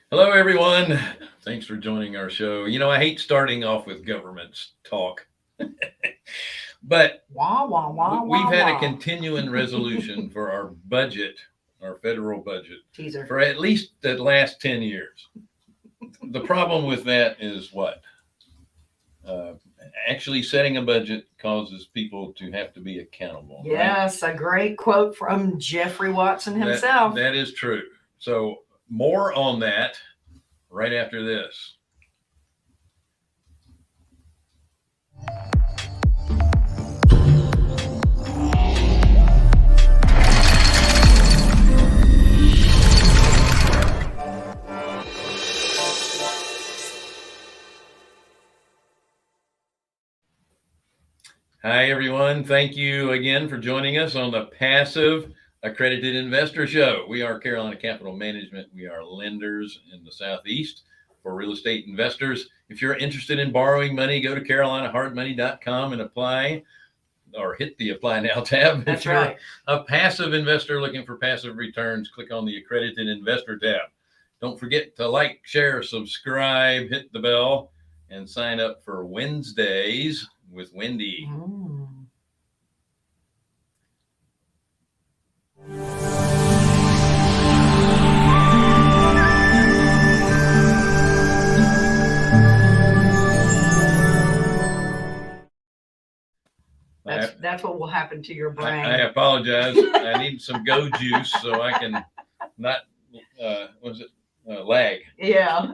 Hello, everyone. Thanks for joining our show. I hate starting off with government talk, but Wah, wah, wah, we've wah, had a wah. continuing resolution for our budget, our federal budget, Teaser. for at least the last 10 years. The problem with that is what? Uh, Actually, setting a budget causes people to have to be accountable, right? Yes, a great quote from Jeffery Watson That, himself. that is true. So, more on that right after this. Hi, everyone. Thank you again for joining us on the Passive Accredited Investor Show. We are Carolina Capital Management. We are lenders in the Southeast for real estate investors. If you're interested in borrowing money, go to carolinahardmoney.com and apply or hit the Apply Now tab. That's If you're right. a passive investor looking for passive returns, click on the Accredited Investor tab. Don't forget to like, share, subscribe, hit the bell, and sign up for Wednesdays with Wendy. That's what will happen to your brain. I apologize. I need some go juice so I can not lag. Yeah.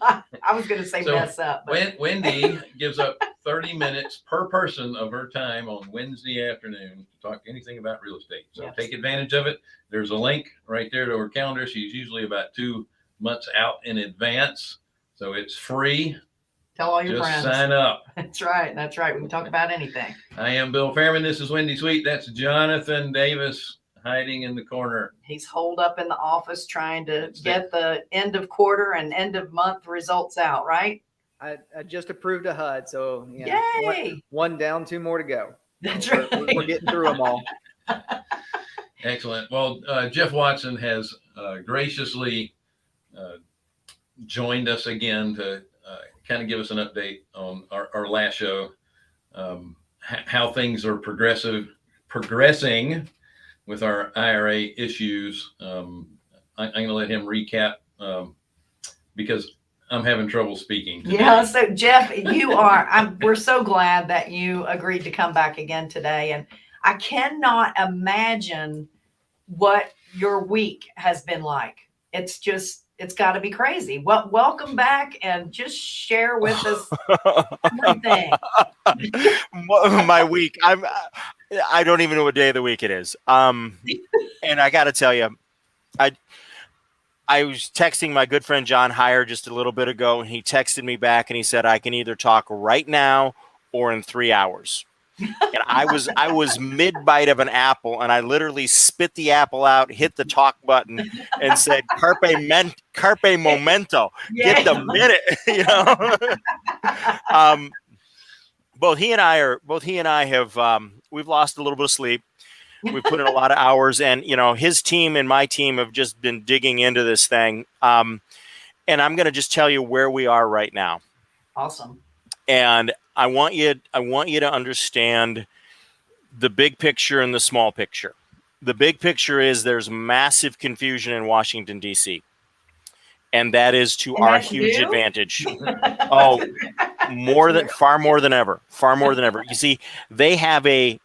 I was going to say So, mess up. But Wendy gives up 30 minutes per person of her time on Wednesday afternoon to talk anything about real estate. So Yes. take advantage of it. There's a link right there to her calendar. She's usually about 2 months out in advance. So it's free. Tell all your Just friends. sign up. That's right. That's right. We can talk about anything. I am Bill Fairman. This is Wendy Sweet. That's Jonathan Davis hiding in the corner. He's holed up in the office trying to get the end of quarter and end of month results out, right? I just approved a HUD, so Yay! One down, 2 more to go. That's We're right. getting through them all. Excellent. Well, Jeff Watson has graciously joined us again to kind of give us an update on our last show, how things are progressing with our IRA issues. I'm going to let him recap because I'm having trouble speaking today. Yeah. So Jeff, we're so glad that you agreed to come back again today. And I cannot imagine what your week has been like. It's got to be crazy. Well, welcome back and just share with us everything. My week. I don't even know what day of the week it is. And I got to tell you, I was texting my good friend John Heir just a little bit ago, and he texted me back and he said, I can either talk right now or in 3 hours. And I was mid-bite of an apple, and I literally spit the apple out, hit the talk button, and said, "Carpe momento, get the minute." Both he and I have we've lost a little bit of sleep. We've put in a lot of hours, and his team and my team have just been digging into this thing. And I'm going to just tell you where we are right now. Awesome. And I want you to understand the big picture and the small picture. The big picture is there's massive confusion in Washington, D.C., and that is to our huge advantage. Oh, far more than ever. You see, they have a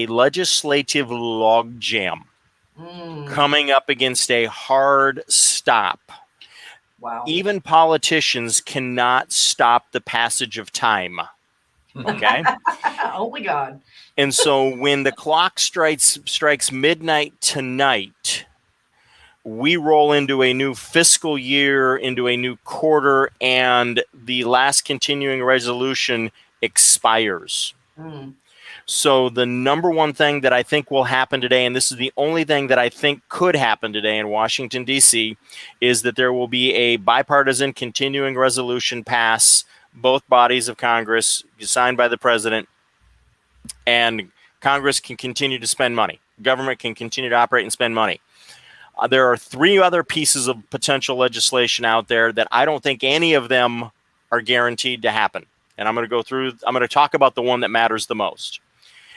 legislative logjam coming up against a hard stop. Wow. Even politicians cannot stop the passage of time. Okay? Only God. And so when the clock strikes midnight tonight, we roll into a new fiscal year, into a new quarter, and the last continuing resolution expires. So the number one thing that I think will happen today, and this is the only thing that I think could happen today in Washington, D.C., is that there will be a bipartisan continuing resolution pass both bodies of Congress, signed by the president, and Congress can continue to spend money. Government can continue to operate and spend money. There are 3 other pieces of potential legislation out there that I don't think any of them are guaranteed to happen. And I'm going to talk about the one that matters the most.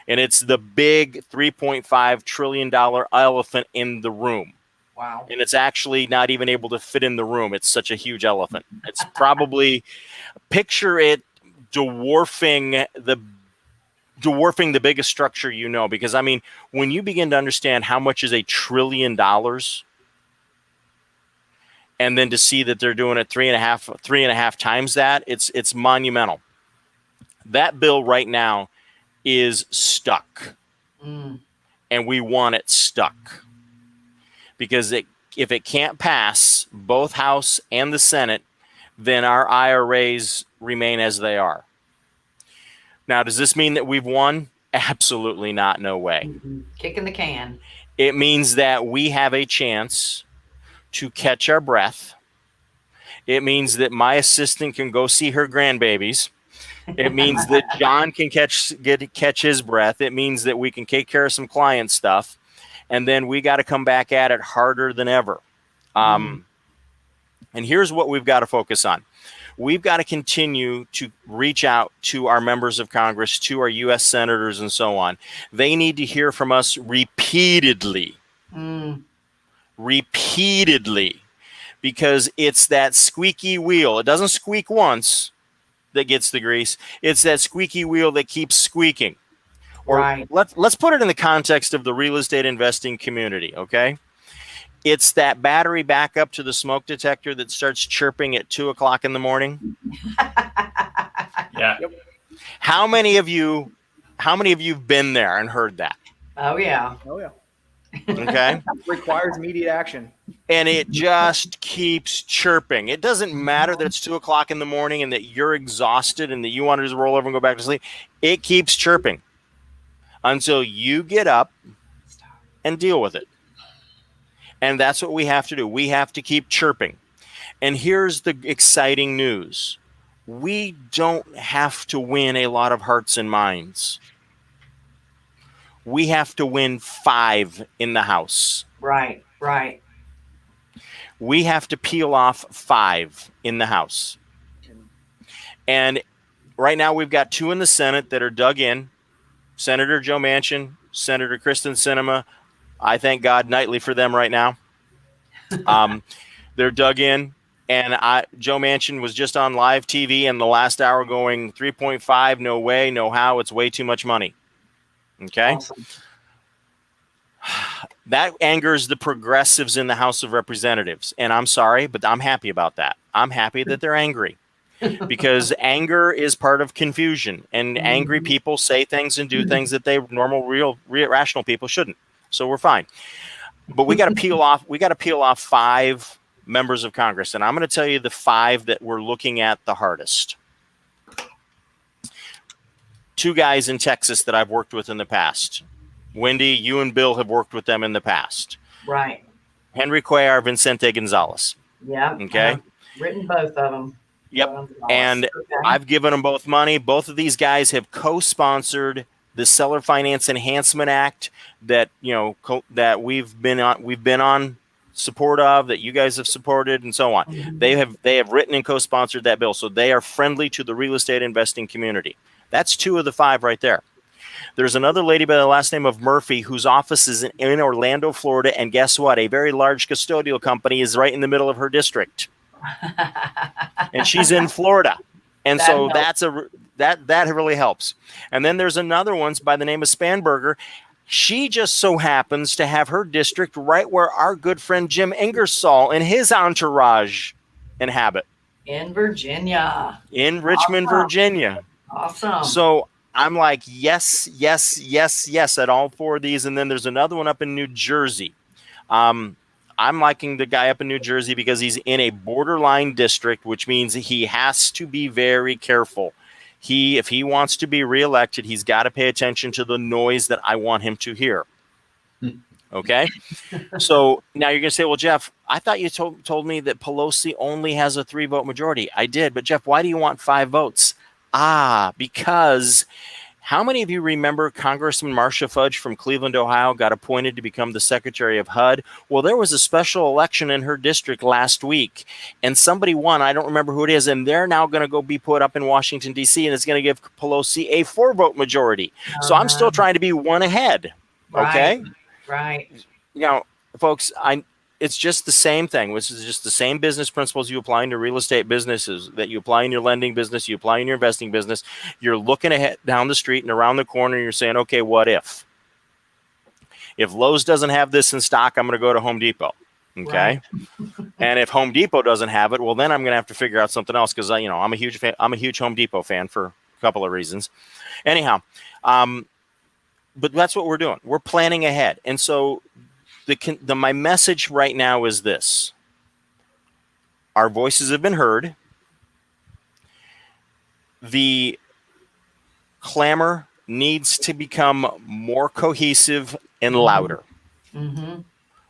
And it's the big $3.5 trillion elephant in the room. Wow. And it's actually not even able to fit in the room. It's such a huge elephant. It's probably, picture it dwarfing the biggest structure you know. Because, I mean, when you begin to understand how much is $1 trillion, and then to see that they're doing it three and a half times that, it's monumental. That bill right now is stuck. And we want it stuck. Because if it can't pass both House and the Senate, then our IRAs remain as they are. Now, does this mean that we've won? Absolutely not. No way. Kicking the can. It means that we have a chance to catch our breath. It means that my assistant can go see her grandbabies. It means that John can catch his breath. It means that we can take care of some client stuff. And then we got to come back at it harder than ever. And here's what we've got to focus on. We've got to continue to reach out to our members of Congress, to our U.S. senators and so on. They need to hear from us repeatedly. Repeatedly. Because it's that squeaky wheel. It doesn't squeak once that gets the grease. It's that squeaky wheel that keeps squeaking. Or right. Let's put it in the context of the real estate investing community, okay? It's that battery backup to the smoke detector that starts chirping at 2 o'clock in the morning. Yeah. How many of you have been there and heard that? Oh yeah. Oh yeah. Okay. Requires immediate action. And it just keeps chirping. It doesn't matter that it's 2 o'clock in the morning and that you're exhausted and that you want to just roll over and go back to sleep. It keeps chirping until you get up and deal with it. And that's what we have to do. We have to keep chirping. And here's the exciting news. We don't have to win a lot of hearts and minds. We have to win 5 in the House. Right, right. We have to peel off 5 in the House. And right now we've got 2 in the Senate that are dug in. Senator Joe Manchin, Senator Kristen Sinema. I thank God nightly for them right now. They're dug in. And Joe Manchin was just on live TV in the last hour going 3.5, no way, no how, it's way too much money. Okay? Awesome. That angers the progressives in the House of Representatives. And I'm sorry, but I'm happy about that. I'm happy that they're angry. Because anger is part of confusion. And angry people say things and do things that normal, real, rational people shouldn't. So we're fine. But we got to peel off 5 members of Congress. And I'm going to tell you the 5 that we're looking at the hardest. 2 guys in Texas that I've worked with in the past. Wendy, you and Bill have worked with them in the past. Right. Henry Cuellar, Vicente Gonzalez. Yeah. Okay. I've written both of them. Yep. And okay. I've given them both money. Both of these guys have co-sponsored the Seller Finance Enhancement Act that, that we've been on support of, that you guys have supported, and so on. They have written and co-sponsored that bill. So they are friendly to the real estate investing community. That's 2 of the 5 right there. There's another lady by the last name of Murphy whose office is in Orlando, Florida. And guess what? A very large custodial company is right in the middle of her district. And she's in Florida. And so that really helps. And then there's another one by the name of Spanberger. She just so happens to have her district right where our good friend Jim Ingersoll and his entourage inhabit. In Virginia. In Richmond, Awesome. Virginia. Awesome. So I'm like, yes, yes, yes, yes at all 4 of these. And then there's another one up in New Jersey. I'm liking the guy up in New Jersey because he's in a borderline district, which means he has to be very careful. If he wants to be reelected, he's got to pay attention to the noise that I want him to hear. Okay? So now you're going to say, well, Jeff, I thought you told me that Pelosi only has a 3-vote majority. I did. But, Jeff, why do you want 5 votes? Because How many of you remember Congressman Marcia Fudge from Cleveland, Ohio, got appointed to become the Secretary of HUD? Well, there was a special election in her district last week, and somebody won. I don't remember who it is, and they're now going to go be put up in Washington, D.C., and it's going to give Pelosi a 4-vote majority. So I'm still trying to be one ahead, okay? Right. Now, folks, it's just the same thing. This is just the same business principles you apply in your real estate businesses that you apply in your lending business, you apply in your investing business. You're looking ahead down the street and around the corner, and you're saying, okay, what if? If Lowe's doesn't have this in stock, I'm going to go to Home Depot. Okay. Right. And if Home Depot doesn't have it, well, then I'm going to have to figure out something else because I'm a huge fan. I'm a huge Home Depot fan for a couple of reasons. Anyhow, but that's what we're doing. We're planning ahead. And so my message right now is this. Our voices have been heard. The clamor needs to become more cohesive and louder. Mm-hmm.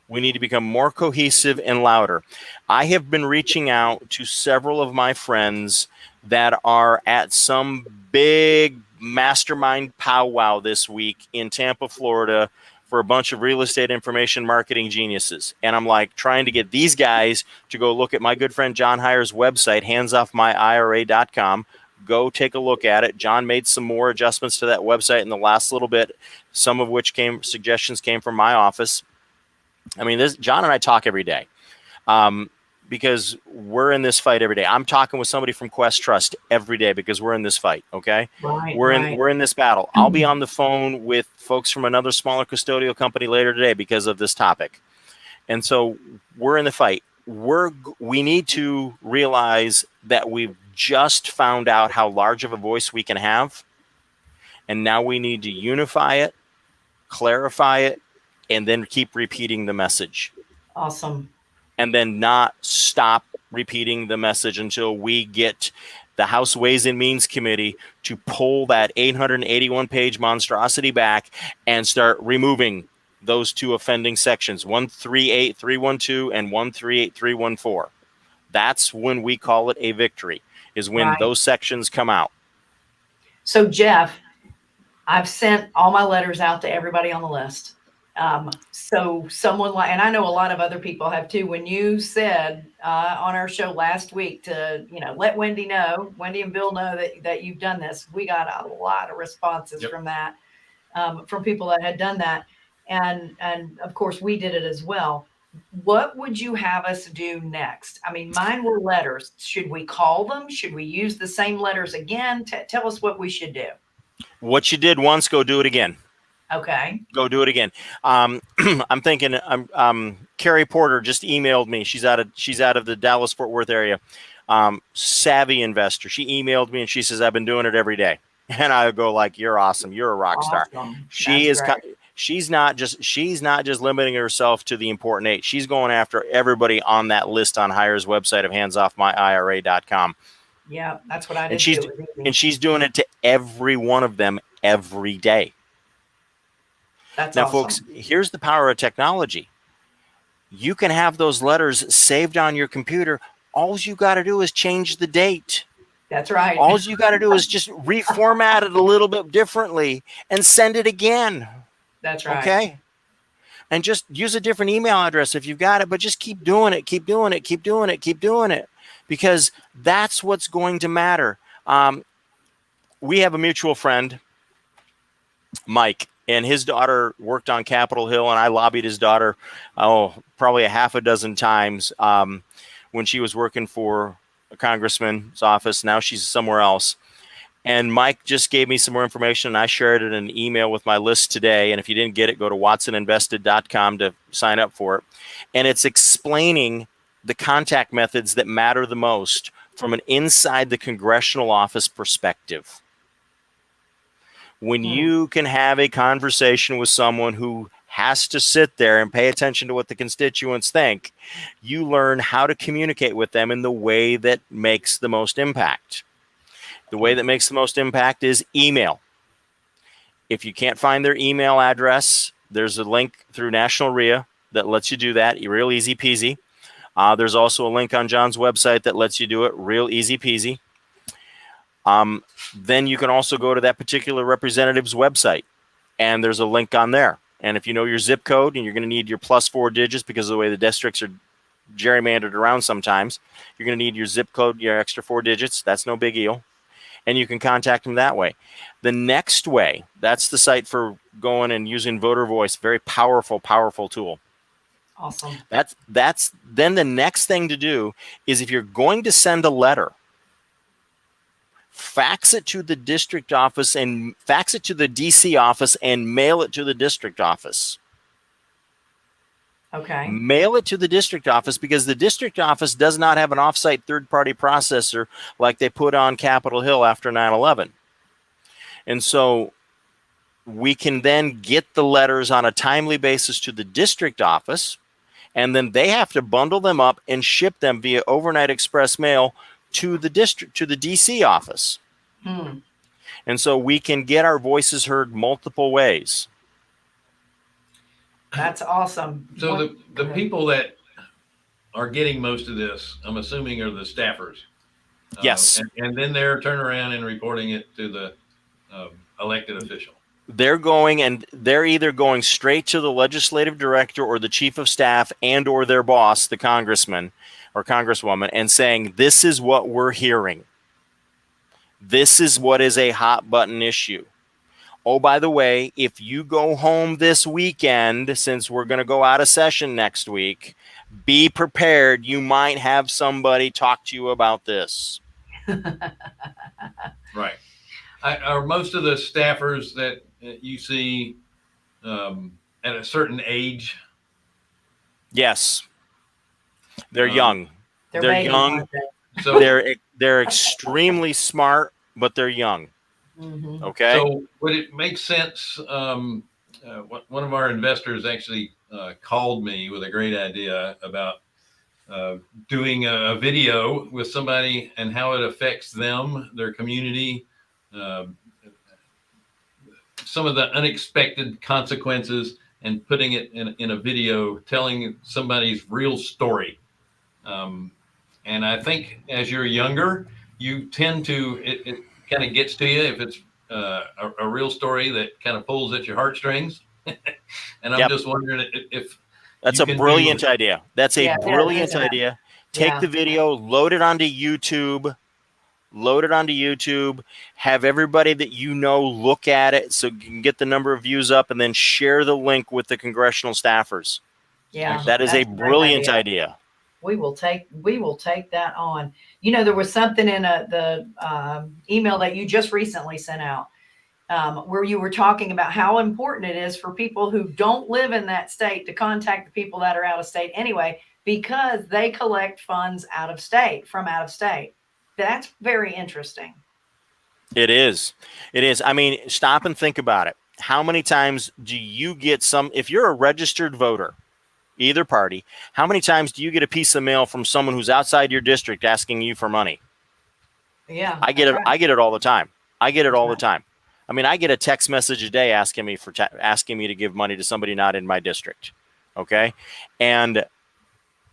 We need to become more cohesive and louder. I have been reaching out to several of my friends that are at some big mastermind powwow this week in Tampa, Florida, for a bunch of real estate information marketing geniuses. And I'm like trying to get these guys to go look at my good friend John Heir's website, handsoffmyira.com. Go take a look at it. John made some more adjustments to that website in the last little bit, some of which suggestions came from my office. I mean, John and I talk every day because we're in this fight every day. I'm talking with somebody from Quest Trust every day because we're in this fight. Okay, we're in this battle. I'll be on the phone with folks from another smaller custodial company later today because of this topic, and so we're in the fight. We need to realize that we've just found out how large of a voice we can have, and now we need to unify it, clarify it, and then keep repeating the message. Awesome. And then not stop repeating the message until we get the House Ways and Means Committee to pull that 881-page monstrosity back and start removing those two offending sections, 138312 and 138314. That's when we call it a victory, is when those sections come out. So, Jeff, I've sent all my letters out to everybody on the list. So someone like, and I know a lot of other people have too, when you said on our show last week to, let Wendy and Bill know that you've done this, we got a lot of responses from that, from people that had done that. And of course we did it as well. What would you have us do next? I mean, mine were letters. Should we call them? Should we use the same letters again? Tell us what we should do. What you did once, go do it again. Okay. Go do it again. I'm thinking. Carrie Porter just emailed me. She's out of the Dallas Fort Worth area. Savvy investor. She emailed me and she says, "I've been doing it every day." And I go like, "You're awesome. You're a rock star." She's not just limiting herself to the important 8. She's going after everybody on that list on Heir's website of handsoffmyira.com. Yeah, that's what I did. And she's doing it to every one of them every day. That's now, awesome. Folks, here's the power of technology. You can have those letters saved on your computer. All you got to do is change the date. That's right. All you got to do is just reformat it a little bit differently and send it again. That's right. Okay. And just use a different email address if you've got it, but just keep doing it, keep doing it, keep doing it, keep doing it, because that's what's going to matter. We have a mutual friend, Mike, and his daughter worked on Capitol Hill, and I lobbied his daughter, probably a half a dozen times when she was working for a congressman's office. Now she's somewhere else. And Mike just gave me some more information, and I shared it in an email with my list today. And if you didn't get it, go to watsoninvested.com to sign up for it. And it's explaining the contact methods that matter the most from an inside the congressional office perspective. When you can have a conversation with someone who has to sit there and pay attention to what the constituents think, you learn how to communicate with them in the way that makes the most impact. The way that makes the most impact is email. If you can't find their email address, there's a link through National RIA that lets you do that, real easy peasy. There's also a link on John's website that lets you do it real easy peasy. Then you can also go to that particular representative's website, and there's a link on there. And if you know your zip code, and you're going to need your +4 digits because of the way the districts are gerrymandered around sometimes, you're going to need your zip code, your extra 4 digits. That's no big deal. And you can contact them that way. The next way, that's the site for going and using voter voice. Very powerful, powerful tool. Awesome. That's then the next thing to do is, if you're going to send a letter, fax it to the district office and fax it to the DC office and mail it to the district office. Okay. Mail it to the district office, because the district office does not have an offsite third-party processor like they put on Capitol Hill after 9/11. And so we can then get the letters on a timely basis to the district office, and then they have to bundle them up and ship them via overnight express mail to the district, to the DC office. And so we can get our voices heard multiple ways. That's awesome. So the people that are getting most of this, I'm assuming, are the staffers. Yes. And then they're turning around and reporting it to the elected official. They're either going straight to the legislative director or the chief of staff and or their boss, the congressman or congresswoman, and saying, this is what we're hearing. This is what is a hot button issue. Oh, by the way, if you go home this weekend, since we're going to go out of session next week, be prepared. You might have somebody talk to you about this. Right. Are most of the staffers that you see at a certain age? Yes. They're young. They're babies, young. aren't they? So They're extremely smart, but they're young. Mhm. Okay. So would it make sense? One of our investors actually called me with a great idea about doing a video with somebody and how it affects them, their community, some of the unexpected consequences, and putting it in a video, telling somebody's real story. And I think as you're younger, you tend to, it kind of gets to you if it's a real story that kind of pulls at your heartstrings. And I'm just wondering if that's a brilliant idea. That's a brilliant idea. Take Yeah. the video, load it onto YouTube, have everybody that you know look at it so you can get the number of views up, and then share the link with the congressional staffers. Yeah. That is a that's great brilliant idea. We will take that on. You know, there was something in the email that you just recently sent out where you were talking about how important it is for people who don't live in that state to contact the people that are out of state anyway, because they collect funds from out of state. That's very interesting. It is. I mean, stop and think about it. How many times do you get if you're a registered voter, either party, how many times do you get a piece of mail from someone who's outside your district asking you for money? Yeah. I get it. right. I get it all the time. I mean, I get a text message a day asking me to give money to somebody not in my district. Okay. And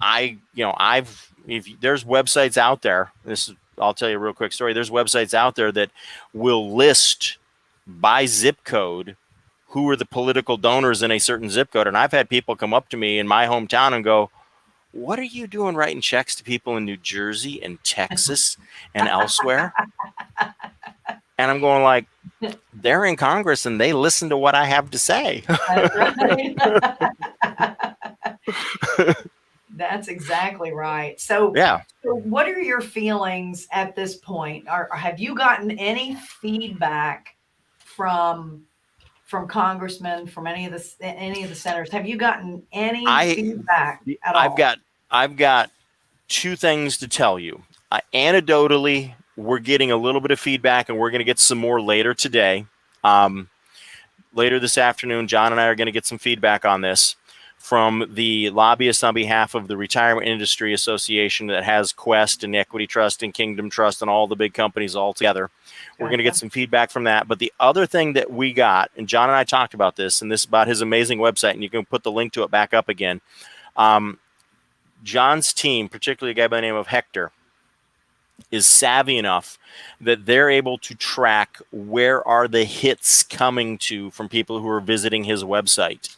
there's websites out there. I'll tell you a real quick story. There's websites out there that will list by zip code who are the political donors in a certain zip code. And I've had people come up to me in my hometown and go, what are you doing writing checks to people in New Jersey and Texas and elsewhere? And I'm going like, they're in Congress and they listen to what I have to say. That's right. That's exactly right. So, Yeah. So what are your feelings at this point? Have you gotten any feedback from congressmen, from any of the senators? Have you gotten any feedback at all? I've got two things to tell you. Anecdotally, we're getting a little bit of feedback, and we're going to get some more later today. Later this afternoon, John and I are going to get some feedback on this from the lobbyists on behalf of the Retirement Industry Association that has Quest and Equity Trust and Kingdom Trust and all the big companies all together. We're going to get some feedback from that. But the other thing that we got, and John and I talked about this, and this is about his amazing website, and you can put the link to it back up again. John's team, particularly a guy by the name of Hector, is savvy enough that they're able to track where are the hits coming to from people who are visiting his website.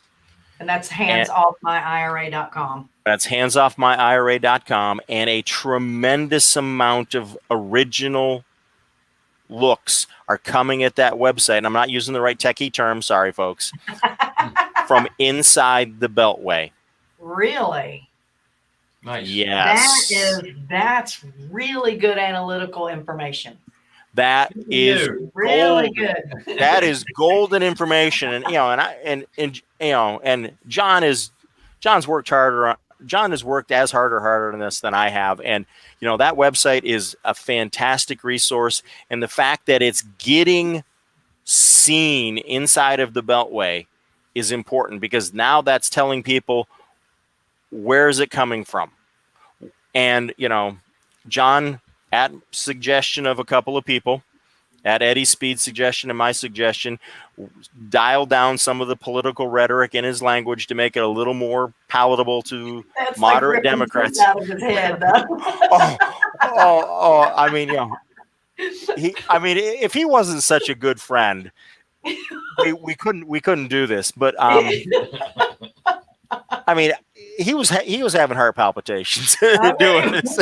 And that's handsoffmyira.com. That's handsoffmyira.com, and a tremendous amount of original looks are coming at that website. And I'm not using the right techie term, sorry folks, from inside the Beltway. Really? Nice. Yes. That's really good analytical information. That is really golden. good. That is golden information. And and John's worked harder. John has worked as harder on this than I have. And that website is a fantastic resource. And the fact that it's getting seen inside of the Beltway is important, because now that's telling people, where is it coming from? And, John, at suggestion of a couple of people, at Eddie Speed's suggestion and my suggestion, dial down some of the political rhetoric in his language to make it a little more palatable to moderate Democrats. Out of his head, though. I mean, if he wasn't such a good friend, we couldn't do this. But I mean, he was having heart palpitations doing this.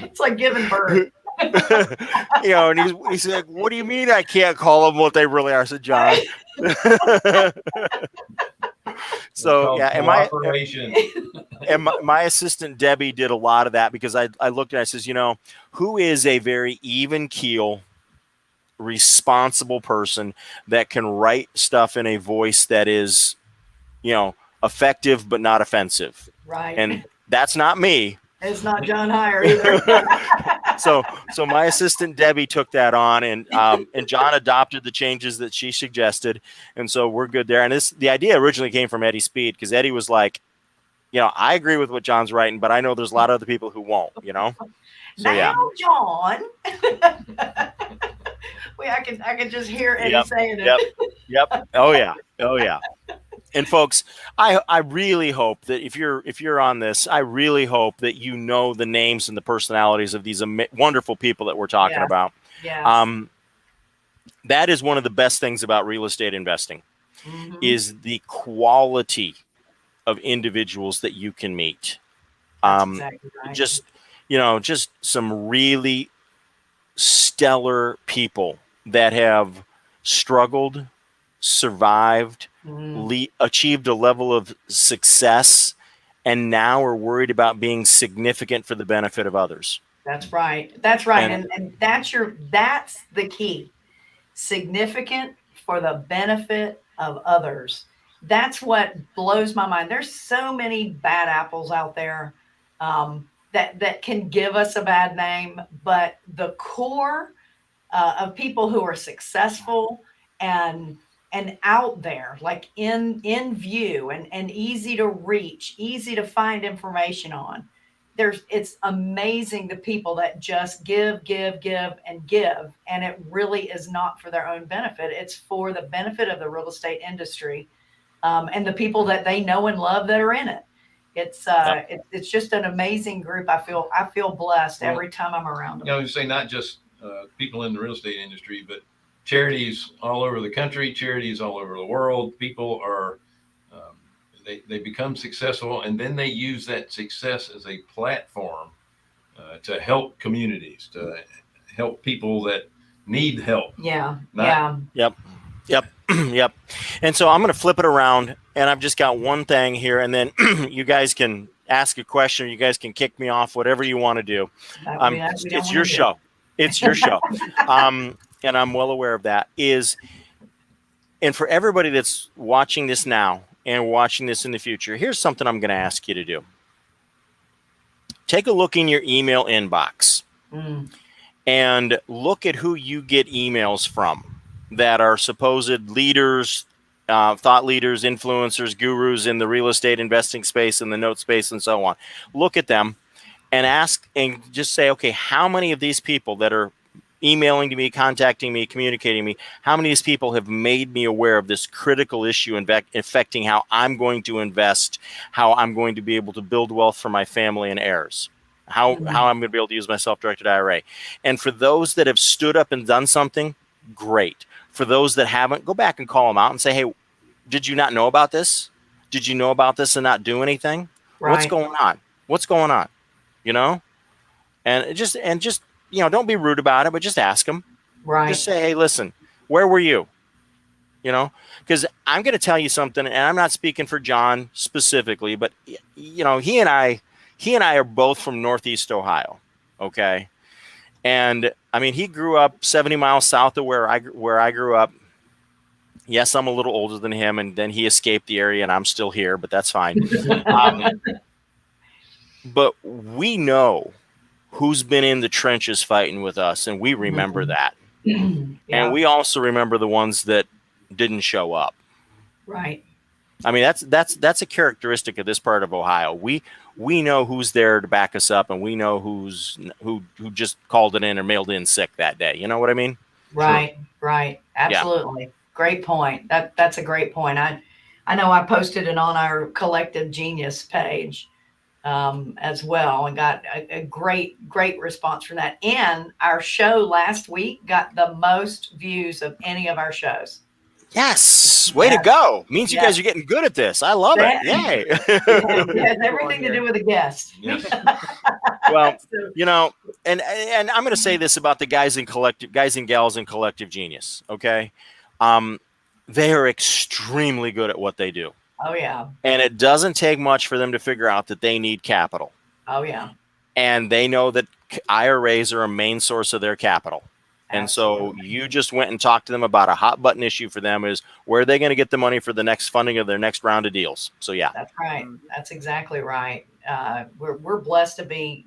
It's like giving birth. And he's like, "What do you mean I can't call them what they really are?" I said, "John." So yeah, and my assistant Debbie did a lot of that, because I looked at it, I says, who is a very even keel, responsible person that can write stuff in a voice that is, effective but not offensive. Right. And that's not me. It's not John Heir either. So my assistant Debbie took that on, and John adopted the changes that she suggested, and so we're good there. And the idea originally came from Eddie Speed, because Eddie was like, I agree with what John's writing, but I know there's a lot of other people who won't. So now, John. I can just hear Eddie saying it. Yep. Oh yeah. And folks, I really hope that if you're on this, I really hope that you know the names and the personalities of these wonderful people that we're talking about. Yeah. That is one of the best things about real estate investing, is the quality of individuals that you can meet. That's exactly right. Just some really stellar people that have struggled, survived, achieved a level of success, and now are worried about being significant for the benefit of others. That's right. And that's the key. Significant for the benefit of others. That's what blows my mind. There's so many bad apples out there that can give us a bad name, but the core of people who are successful and out there, like in view and easy to reach, easy to find information on. It's amazing the people that just give, and it really is not for their own benefit. It's for the benefit of the real estate industry, and the people that they know and love that are in it. It's just an amazing group. I feel blessed every time I'm around them. You say not just people in the real estate industry, but charities all over the country, charities all over the world. People are, they become successful, and then they use that success as a platform to help communities, to help people that need help. Yeah. Yep. And so I'm going to flip it around, and I've just got one thing here, and then you guys can ask a question, or you guys can kick me off, whatever you want to do. It's your show. It's your show. And I'm well aware of that. And for everybody that's watching this now and watching this in the future, here's something I'm going to ask you to do. Take a look in your email inbox and look at who you get emails from that are supposed leaders, thought leaders, influencers, gurus in the real estate investing space and the note space and so on. Look at them and ask, and just say, okay, how many of these people that are emailing to me, contacting me, communicating me, how many of these people have made me aware of this critical issue affecting how I'm going to invest, how I'm going to be able to build wealth for my family and heirs? how I'm going to be able to use my self-directed IRA. And for those that have stood up and done something, great. For those that haven't, go back and call them out and say, hey, did you not know about this? Did you know about this and not do anything? Right. What's going on? What's going on? You know, and just don't be rude about it, but just ask them. Right. Just say, hey, listen, where were you? You know, because I'm going to tell you something, and I'm not speaking for John specifically, but he and I are both from Northeast Ohio. Okay. And I mean, he grew up 70 miles south of where I grew up. Yes, I'm a little older than him, and then he escaped the area, and I'm still here, but that's fine. But we know who's been in the trenches fighting with us, and we remember that. Yeah. And we also remember the ones that didn't show up. Right. I mean, that's a characteristic of this part of Ohio. We know who's there to back us up, and we know who just called it in or mailed in sick that day. You know what I mean? Right. Sure. Right. Absolutely. Yeah. Great point. That's a great point. I know I posted it on our Collective Genius page as well, and got a great response from that. And our show last week got the most views of any of our shows. Yes. Way to go. Means you guys are getting good at this. I love it. Yay. It has everything to do with a guest. Yes. Well, and I'm going to say this about the guys and gals in Collective Genius. Okay. They are extremely good at what they do. Oh, yeah. And it doesn't take much for them to figure out that they need capital. Oh, yeah. And they know that IRAs are a main source of their capital. And Absolutely. so you just went and talked to them about a hot button issue for them is where are they going to get the money for the next funding of their next round of deals? So, yeah. That's right. That's exactly right. We're blessed to be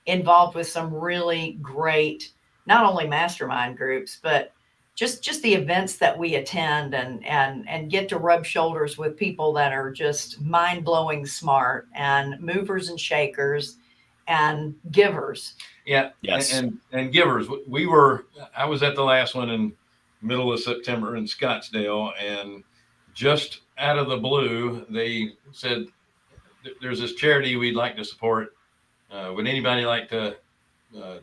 involved with some really great, not only mastermind groups, but just the events that we attend and get to rub shoulders with people that are just mind-blowing smart and movers and shakers and givers. Yeah. Yes. And givers. I was at the last one in middle of September in Scottsdale, and just out of the blue, they said, there's this charity we'd like to support. Would anybody like to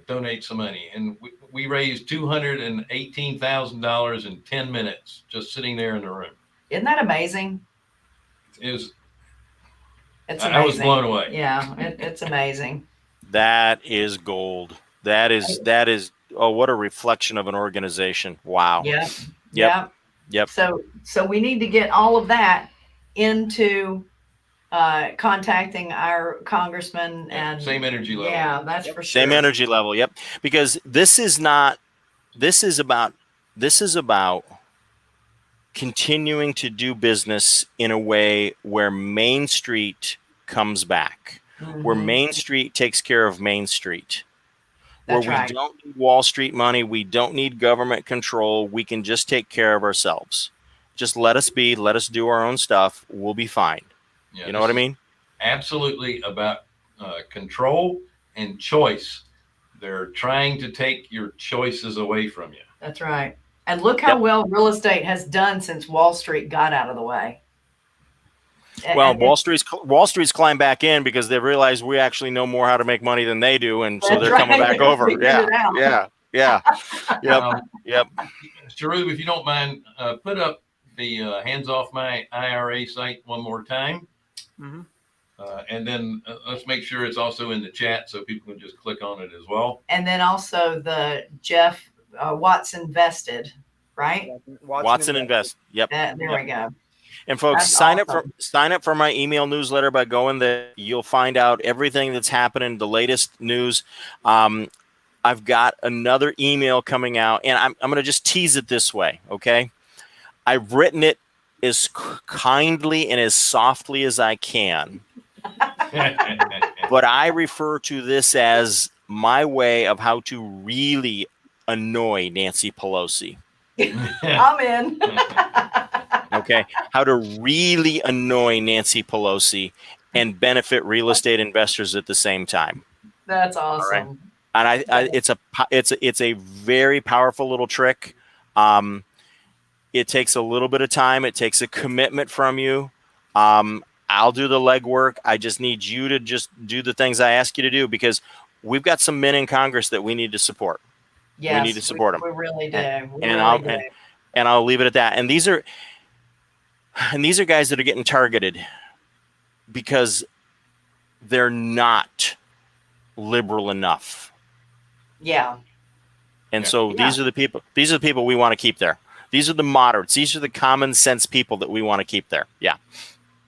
donate some money? And we raised $218,000 in 10 minutes, just sitting there in the room. Isn't that amazing? It's amazing. I was blown away. Yeah, it's amazing. That is gold. That is. Oh, what a reflection of an organization. Wow. Yep. So we need to get all of that into contacting our congressman and same energy level. Yeah, that's for sure. Same energy level. Yep. Because this is about continuing to do business in a way where Main Street comes back. Where Main Street takes care of Main Street, where we don't need Wall Street money, we don't need government control. We can just take care of ourselves. Just let us be, let us do our own stuff. We'll be fine. Yeah, you know what I mean? Absolutely about control and choice. They're trying to take your choices away from you. That's right. And look how well real estate has done since Wall Street got out of the way. Well, Wall Street's climbed back in because they realized we actually know more how to make money than they do, and so they're coming back over. Yeah. Yep. Sharu, if you don't mind, put up the Hands Off My IRA site one more time. Mm-hmm. And then let's make sure it's also in the chat so people can just click on it as well. And then also the Jeff Watson Vested, right? Watson Invest. Yep. There we go. And folks, sign up for my email newsletter by going there. You'll find out everything that's happening, the latest news. I've got another email coming out, and I'm going to just tease it this way, okay? I've written it as kindly and as softly as I can, but I refer to this as my way of how to really annoy Nancy Pelosi. I'm in. Okay, how to really annoy Nancy Pelosi and benefit real estate investors at the same time. That's awesome. Right? And it's a very powerful little trick. It takes a little bit of time. It takes a commitment from you. I'll do the legwork. I just need you to just do the things I ask you to do, because we've got some men in Congress that we need to support. Yes, we need to support them. We really do. And I'll leave it at that. And these are guys that are getting targeted because they're not liberal enough. Yeah. And so these are the people we want to keep there. These are the moderates. These are the common sense people that we want to keep there. Yeah.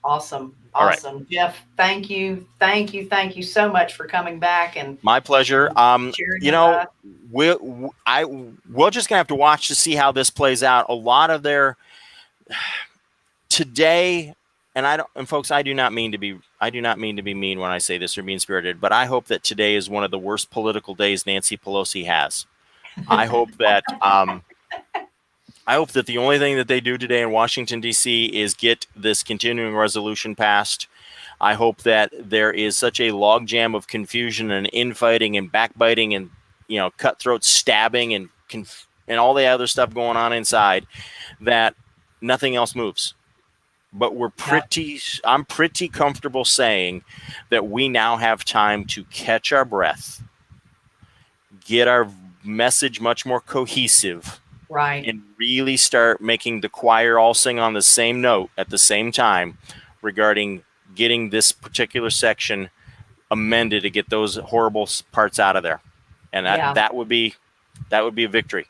Awesome. All right. Awesome. Jeff, thank you. Thank you so much for coming back. And my pleasure. sharing We're just gonna have to watch to see how this plays out. A lot of their today, and folks, I do not mean to be mean when I say this or mean spirited, but I hope that today is one of the worst political days Nancy Pelosi has. I hope that the only thing that they do today in Washington, D.C. is get this continuing resolution passed. I hope that there is such a logjam of confusion and infighting and backbiting and, cutthroat stabbing and all the other stuff going on inside that nothing else moves. But I'm pretty comfortable saying that we now have time to catch our breath, get our message much more cohesive, right, and really start making the choir all sing on the same note at the same time regarding getting this particular section amended to get those horrible parts out of there. And that would be a victory.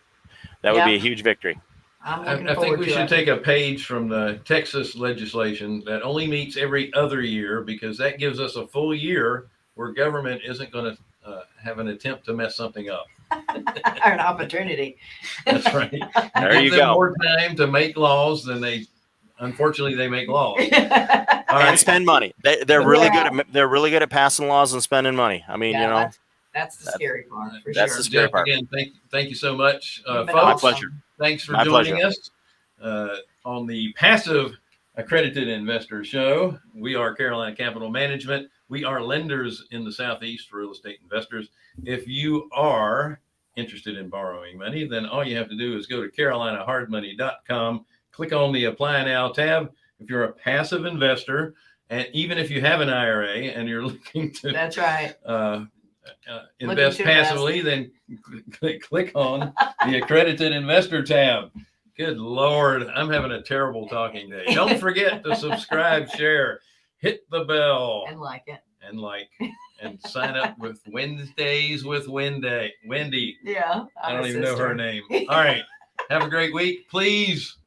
That would be a huge victory. I think we should take a page from the Texas legislation that only meets every other year, because that gives us a full year where government isn't going to have an attempt to mess something up. An opportunity. That's right. There you go. More time to make laws than unfortunately they make laws. All right. And spend money. They're really good at passing laws and spending money. I mean, that's the scary part. That's the scary part. Again, thank you so much, folks. My pleasure. Thanks for joining us on the Passive Accredited Investor Show. We are Carolina Capital Management. We are lenders in the Southeast for real estate investors. If you are interested in borrowing money, then all you have to do is go to carolinahardmoney.com, click on the Apply Now tab. If you're a passive investor, and even if you have an IRA and you're looking to that's right. Invest passively, then click on the Accredited Investor tab. Good Lord, I'm having a terrible talking day. Don't forget to subscribe, share, hit the bell, and like it. And sign up with Wednesdays with Wendy. Yeah. I don't even know her name. All right. Have a great week. Please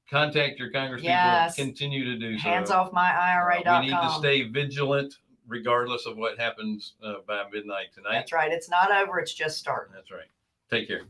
contact your congresspeople. Yes. Continue to do so. Handsofmyira.com. We need to stay vigilant regardless of what happens by midnight tonight. That's right. It's not over. It's just starting. That's right. Take care.